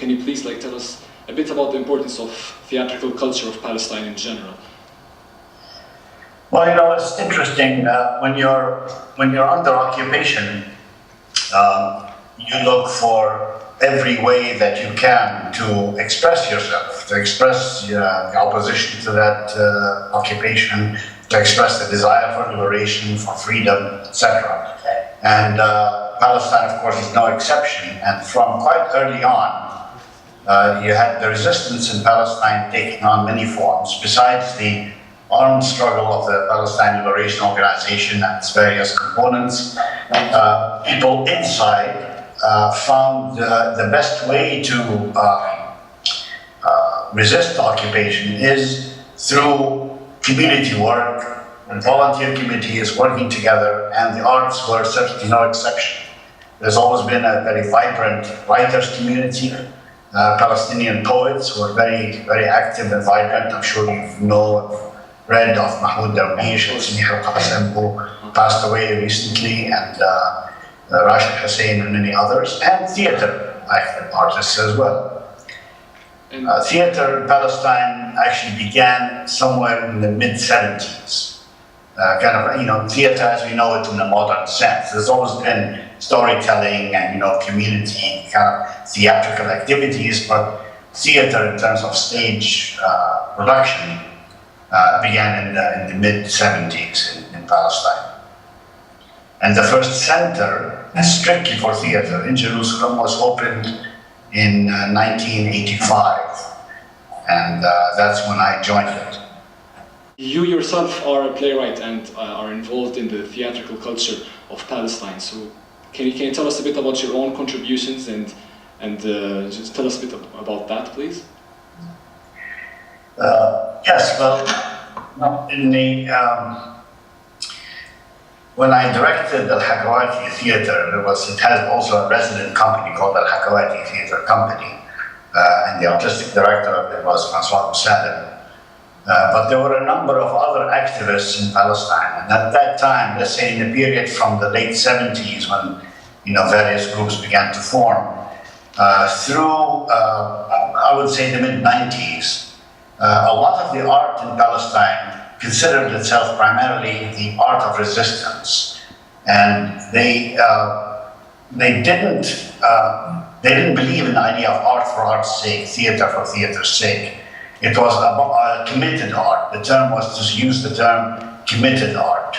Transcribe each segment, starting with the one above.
can you please tell us a bit about the importance of theatrical culture of Palestine in general? Well, it's interesting when you're under occupation, you look for every way that you can to express yourself, to express the opposition to that occupation, to express the desire for liberation, for freedom, etc. And Palestine, of course, is no exception. And from quite early on, you had the resistance in Palestine taking on many forms, besides the armed struggle of the Palestine Liberation Organization and its various components. People inside found the best way to resist the occupation is through community work, and volunteer committees working together, and the arts were certainly no exception. There's always been a very vibrant writers community. Palestinian poets were very, very active and vibrant. I'm sure you read of Mahmoud Darwish and Fateh Azzam, who passed away recently, and Rashid Hussein and many others, and theater artists as well. Theater in Palestine actually began somewhere in the mid-70s. Theater as we know it in a modern sense. There's always been storytelling and, community theatrical activities, but theater in terms of stage production began in the mid-70s in Palestine. And the first center strictly for theater in Jerusalem was opened in 1985, and that's when I joined it. You yourself are a playwright and are involved in the theatrical culture of Palestine. So can you tell us a bit about your own contributions and just tell us a bit about that, please? Yes, well, when I directed the Al-Hakawati Theater, it has also a resident company called the Al-Hakawati Theater Company, and the artistic director of it was Francois Moussalim. But there were a number of other activists in Palestine, and at that time, let's say in the period from the late 70s, when various groups began to form, through I would say the mid-90s, a lot of the art in Palestine considered itself primarily the art of resistance, and they didn't believe in the idea of art for art's sake, theater for theater's sake. It was about committed art. The term was to use the term committed art.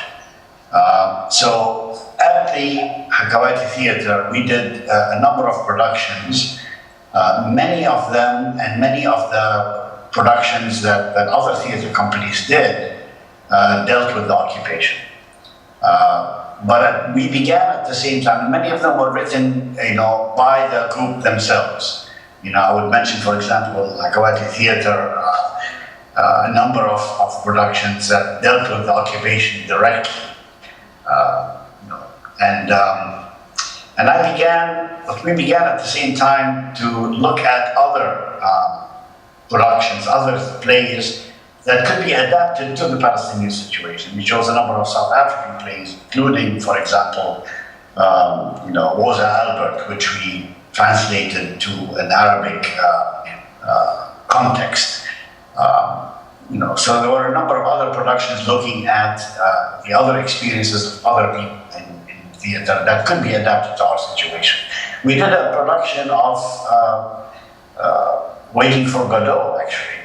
So at the Hakawati Theater, we did a number of productions. Many of them and many of the productions that other theater companies did dealt with the occupation. But we began at the same time, and many of them were written, by the group themselves. I would mention, for example, Hakawati Theater, a number of productions that dealt with the occupation directly. We began at the same time to look at other productions, other plays that could be adapted to the Palestinian situation. We chose a number of South African plays, including, for example, Woza Albert, which we translated to an Arabic context. So there were a number of other productions looking at the other experiences of other people in theater that could be adapted to our situation. We did a production of Waiting for Godot, actually,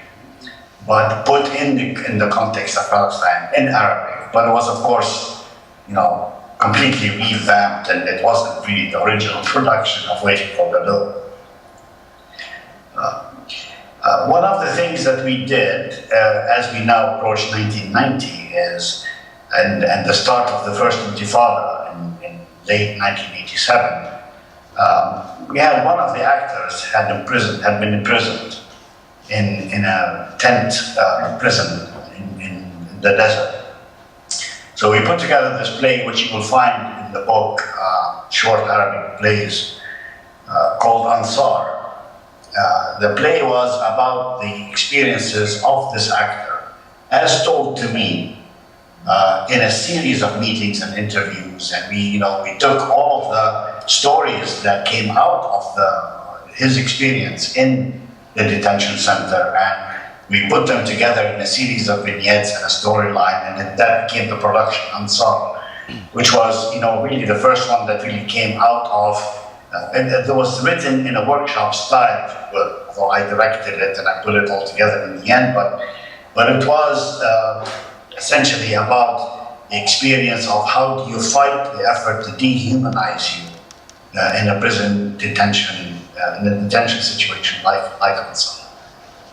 but put in the context of Palestine in Arabic. But it was, of course, completely revamped, and it wasn't really the original production of Waiting for Godot. One of the things that we did as we now approach 1990 is, and the start of the first Intifada in late 1987, we had one of the actors had been imprisoned in a tent prison in the desert. So we put together this play, which you will find in the book, short Arabic plays, called Ansar. The play was about the experiences of this actor, as told to me in a series of meetings and interviews. And we took all of the stories that came out of his experience in the detention center, and we put them together in a series of vignettes and a storyline, and that became the production Ansar, which was, really the first one that really came out of, and it was written in a workshop style, although I directed it and I put it all together in the end, but it was essentially about the experience of how do you fight the effort to dehumanize you in a prison detention, in a detention situation like Ansar.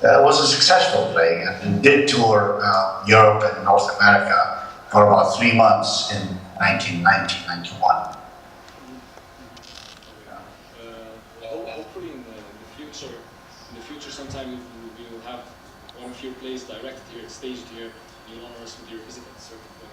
It was a successful play, and it did tour Europe and North America for about 3 months in 1990-91. Hopefully in the future sometime we will have one of your plays directed here, staged here, you'll honor us with your visit at a certain point.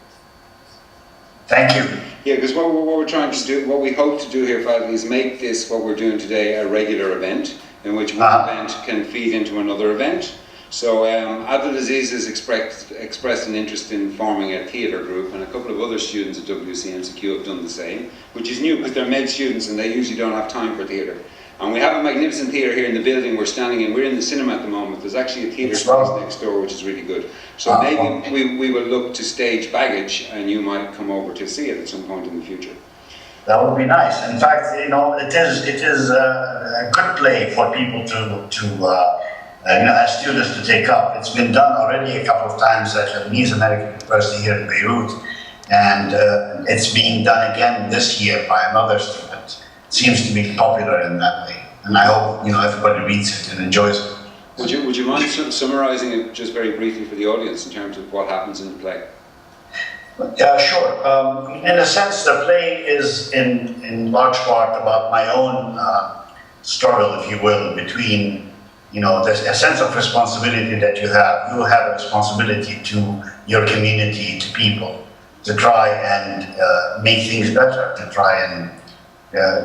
Thank you. Yeah, because what we're trying to do, what we hope to do here, Fateh, is make this, what we're doing today, a regular event, in which one event can feed into another event. So Abdulaziz has expressed an interest in forming a theatre group, and a couple of other students at WCMCQ have done the same, which is new because they're med students and they usually don't have time for theatre. And we have a magnificent theatre here in the building we're standing in. We're in the cinema at the moment. There's actually a theatre space next door, which is really good. So maybe we will look to stage Baggage, and you might come over to see it at some point in the future. That would be nice. In fact, it is a good play for people as students to take up. It's been done already a couple of times at Lebanese American University here in Beirut, and it's being done again this year by another student. It seems to be popular in that way, and I hope everybody reads it and enjoys it. Would you mind summarising it just very briefly for the audience in terms of what happens in the play? Yeah, sure. In a sense, the play is in large part about my own struggle, if you will, between a sense of responsibility that you have. You have a responsibility to your community, to people, to try and make things better, to try and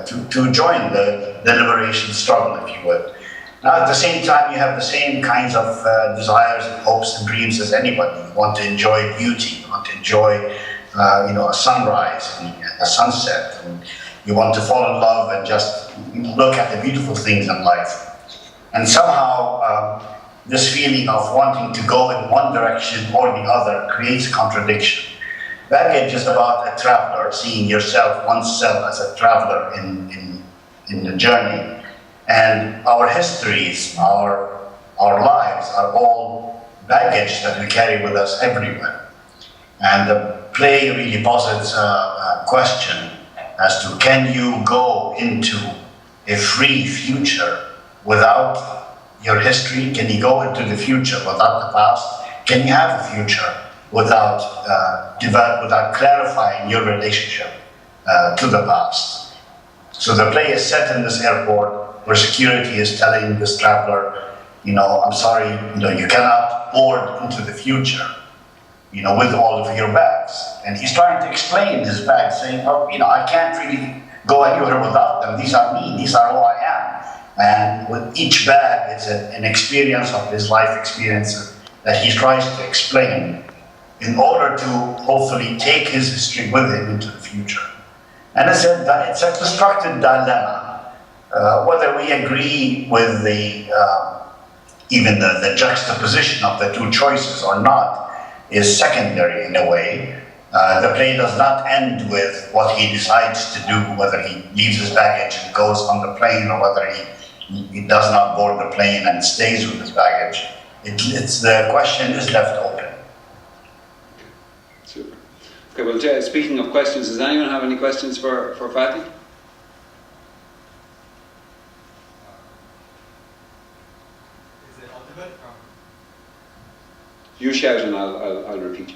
to join the liberation struggle, if you would. Now, at the same time, you have the same kinds of desires and hopes and dreams as anybody. You want to enjoy beauty, you want to enjoy, a sunrise and a sunset, and you want to fall in love and just look at the beautiful things in life. And somehow, this feeling of wanting to go in one direction or the other creates contradiction. Baggage is about a traveler, seeing oneself as a traveler in the journey. And our histories, our lives are all baggage that we carry with us everywhere. And the play really posits a question as to, can you go into a free future without your history? Can you go into the future without the past? Can you have a future without clarifying your relationship to the past? So the play is set in this airport where security is telling this traveler, I'm sorry, you cannot board into the future, with all of your bags. And he's trying to explain his bags, saying, I can't really go anywhere without them. These are me, these are who I am. And with each bag, it's an experience of his life experiences that he tries to explain in order to hopefully take his history with him into the future. And it's a constructed dilemma. Whether we agree with even the juxtaposition of the two choices or not is secondary in a way. The play does not end with what he decides to do, whether he leaves his baggage and goes on the plane, or whether he does not board the plane and stays with his baggage. The question is left open. Super. Okay, well, speaking of questions, does anyone have any questions for Fateh? You shout and I'll repeat you.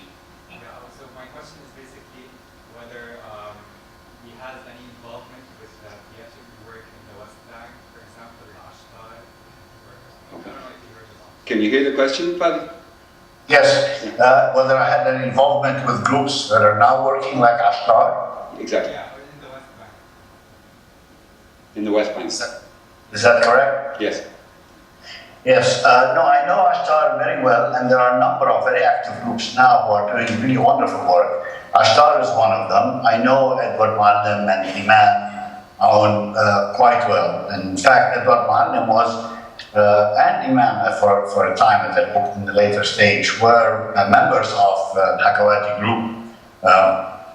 Yeah, so my question is basically whether he has any involvement with theatrical work in the West Bank, for example, in Ashtar. I don't know if you heard about it. Can you hear the question, Fateh? Yes, whether I had any involvement with groups that are now working like Ashtar. Exactly. Yeah, in the West Bank. In the West Bank. Is that correct? Yes. Yes, no, I know Ashtar very well, and there are a number of very active groups now who are doing really wonderful work. Ashtar is one of them. I know Edward Muallim and Iman own quite well. In fact, Edward Muallim was and Imam for a time in the later stage were members of the Hakawati group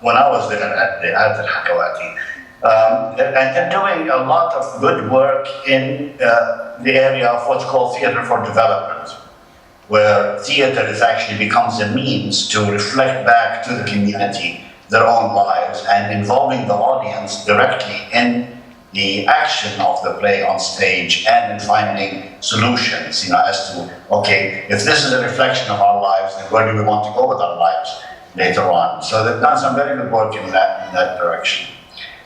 when I was there at the Hakawati. And they're doing a lot of good work in the area of what's called theater for development, where theater becomes a means to reflect back to the community their own lives and involving the audience directly in the action of the play on stage and in finding solutions, as to, okay, if this is a reflection of our lives, then where do we want to go with our lives later on? So they've done some very good work in that direction.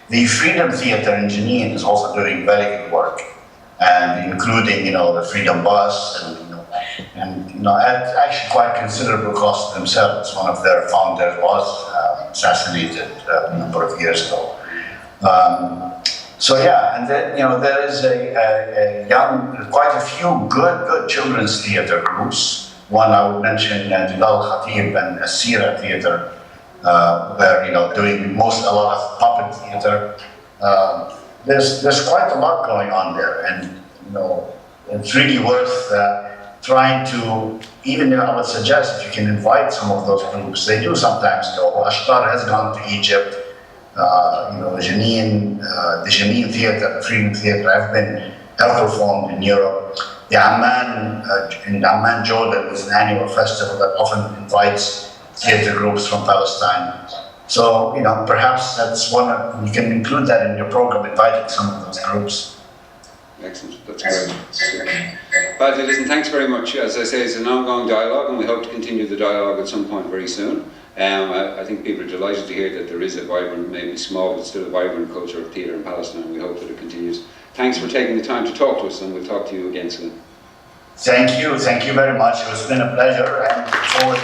The Freedom Theatre in Jenin is also doing very good work, and including, the Freedom Bus, and at actually quite considerable cost themselves. One of their founders was assassinated a number of years ago. So yeah, and then there is quite a few good children's theatre groups. One I would mention, Jidal Khatib and Asira Theatre, where doing a lot of puppet theatre. There's quite a lot going on there, and it's really worth trying to. Even I would suggest if you can invite some of those groups. They do sometimes go. Ashtar has gone to Egypt. Jenin, the Jenin Theatre, the Freedom Theatre, have performed in Europe. The in Amman, Jordan, is an annual festival that often invites theatre groups from Palestine. So, perhaps that's you can include that in your program, inviting some of those groups. Excellent, that's great. Fateh, listen, thanks very much. As I say, it's an ongoing dialogue, and we hope to continue the dialogue at some point very soon. I think people are delighted to hear that there is a vibrant, maybe small, but still a vibrant culture of theatre in Palestine. We hope that it continues. Thanks for taking the time to talk to us, and we'll talk to you again soon. Thank you very much. It's been a pleasure, and look forward